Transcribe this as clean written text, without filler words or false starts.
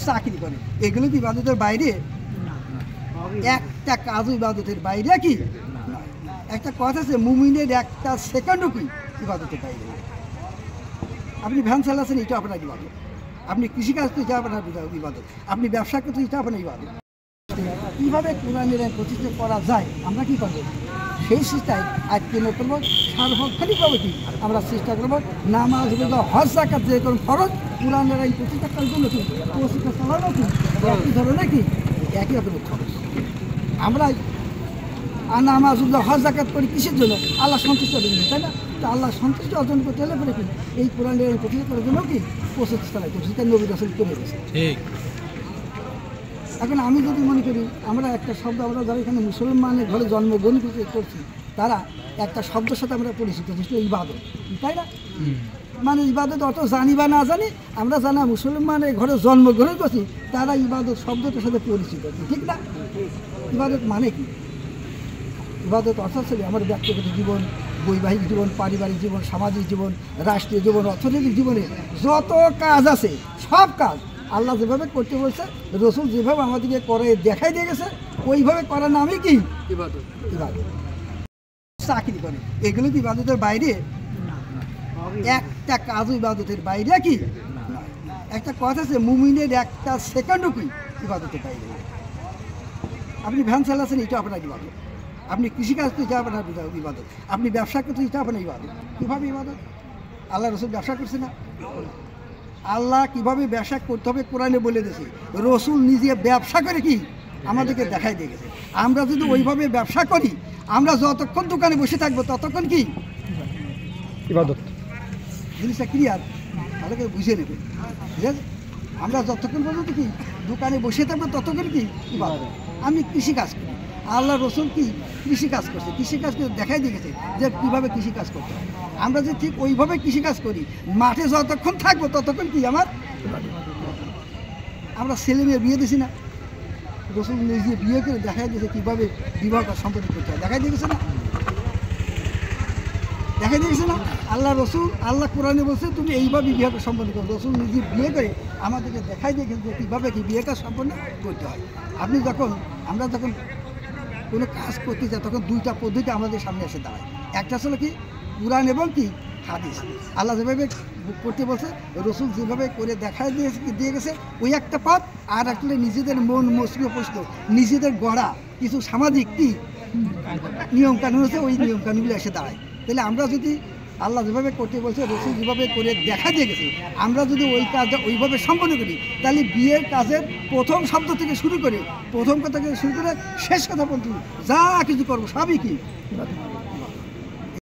চাকরি করে, এগুলো কি ইবাদতের বাইরে? একটা কাজও ইবাদতের বাইরে কি? একটা কথা আছে, মুমিনের একটা সেকেন্ডও কি ইবাদতের বাইরে। আপনি ভ্যান চালাচ্ছেন, এটা আপনার ইবাদত। আপনি কৃষিকাজ তো এটা আপনার ইবাদত। আপনি ব্যবসা করতে এটা আপনার ইবাদত। কীভাবে কোরআনের আইন প্রতিষ্ঠা করা যায় আমরা কি করবো, সেই চেষ্টায় আজকে করবো। সার্বক্ষণিকভাবে কি আমরা চেষ্টা করবো, নামাজ রোজা হজ যাকাত যে কোনো ফরজ কোরআনের আইন প্রতিষ্ঠা করার জন্য কি প্রচেষ্টা চালানো কি একই ধরনের কি একই রকমের খরচ। আমরা নামাজ রোজা হজ যাকাত করি কিসের জন্য? আল্লাহ সন্তুষ্ট অর্জন, তাই না? তো আল্লাহ সন্তুষ্ট অর্জন করতে হলে পরে কি এই কোরআনের আইন প্রতিষ্ঠা করার জন্য কি প্রচেষ্টা চালাইতে হবে, সেটা নবী রাসূল করে গেছে। এখন আমি যদি মনে করি আমরা একটা শব্দ, আমরা যারা এখানে মুসলমানের ঘরে জন্মগ্রহণ করছি তারা একটা শব্দের সাথে আমরা পরিচিত, যেটা ইবাদত, তাই না? মানে ইবাদত অত জানি বা না জানি, আমরা জানা মুসলমানের ঘরে জন্মগ্রহণ করছি তারা ইবাদত শব্দটার সাথে পরিচিত, ঠিক না? ইবাদত মানে কি? ইবাদত অর্থাৎ ছিল আমার ব্যক্তিগত জীবন, বৈবাহিক জীবন, পারিবারিক জীবন, সামাজিক জীবন, রাষ্ট্রীয় জীবন, অর্থনৈতিক জীবনে যত কাজ আছে সব কাজ আল্লাহ যেভাবে করতে বলছে, রসুল যেভাবে আমাদেরকে করে দেখাই দিয়ে গেছে, ওইভাবে করার নামই কি ইবাদত। ইবাদত চাকরি করে, এগুলো কি ইবাদতের বাইরে? একটা কাজও ইবাদতের বাইরে কি? একটা কথা আছে, মুমিনের একটা সেকেন্ডও কি ইবাদতের বাইরে। আপনি ভ্যান চালাচ্ছেন, এটা আপনার ইবাদত। আপনি কৃষিকাজ তো এটা আপনার ইবাদত। আপনি ব্যবসা করতে এটা আপনার ইবাদত। কীভাবে ইবাদত? আল্লাহ রসুল ব্যবসা করছে না? আল্লাহ কিভাবে ব্যবসা করতে হবে কোরআনে বলে দিয়েছে, রসুল নিজে ব্যবসা করে কি আমাদেরকে দেখাই দিয়ে গেছে। আমরা যদি ওইভাবে ব্যবসা করি, আমরা যতক্ষণ দোকানে বসে থাকবো ততক্ষণ কি ইবাদত। জিনিসটা ক্লিয়ার, তাহলে বুঝে নেবে, ঠিক আছে? আমরা যতক্ষণ পর্যন্ত কি দোকানে বসে থাকবো ততক্ষণ কি ইবাদত। আমি কৃষিকাজ করি, আল্লাহ রসুল কি কৃষিকাজ করছে, কৃষিকাজ করে দেখাই দিয়ে গেছে যে কীভাবে কৃষিকাজ করতে হয়। আমরা যে ঠিক ওইভাবে কৃষিকাজ করি, মাঠে যতক্ষণ থাকবো ততক্ষণ কি আমার। আমরা ছেলে মেয়ে বিয়ে দিছি না, রসুল নিজে বিয়ে করে দেখাই দিয়েছে কীভাবে বিবাহ সম্পন্ন করতে হয়, দেখাই দিয়ে গেছে না? দেখাই দিয়ে গেছে না? আল্লাহ রসুল, আল্লাহ কোরআনে বলছে তুমি এইভাবে বিবাহ সম্পন্ন করো। রসুল নিজে বিয়ে করে আমাদেরকে দেখাই দিয়ে গেছে যে কীভাবে কি বিয়েটা সম্পন্ন করতে হয়। আপনি যখন আমরা যখন কোনো কাজ করতে চাই তখন দুইটা পদ্ধতি আমাদের সামনে এসে দাঁড়ায়। একটা ছিল কি কুরআন এবং কি হাদিস। আল্লাহ যেভাবে করতে বলছে, রসুল যেভাবে করে দেখায় দিয়ে গেছে ওই একটা পথ, আর একটা নিজেদের মন মস্তিষ্ক প্রশ্ন, নিজেদের গড়া কিছু সামাজিক কি নিয়মকানুন আছে, ওই নিয়মকানুনগুলো এসে দাঁড়ায়। তাহলে আমরা যদি আল্লাহ যেভাবে করতে বলছে, রসুল যেভাবে করে দেখা দিয়ে গেছে, আমরা যদি ওই কাজটা ওইভাবে সম্পন্ন করি, তাহলে বিয়ের কাজের প্রথম শব্দ থেকে শুরু করে, প্রথম কথা থেকে শুরু করে শেষ কথা পর্যন্ত যা কিছু করবো সবই কি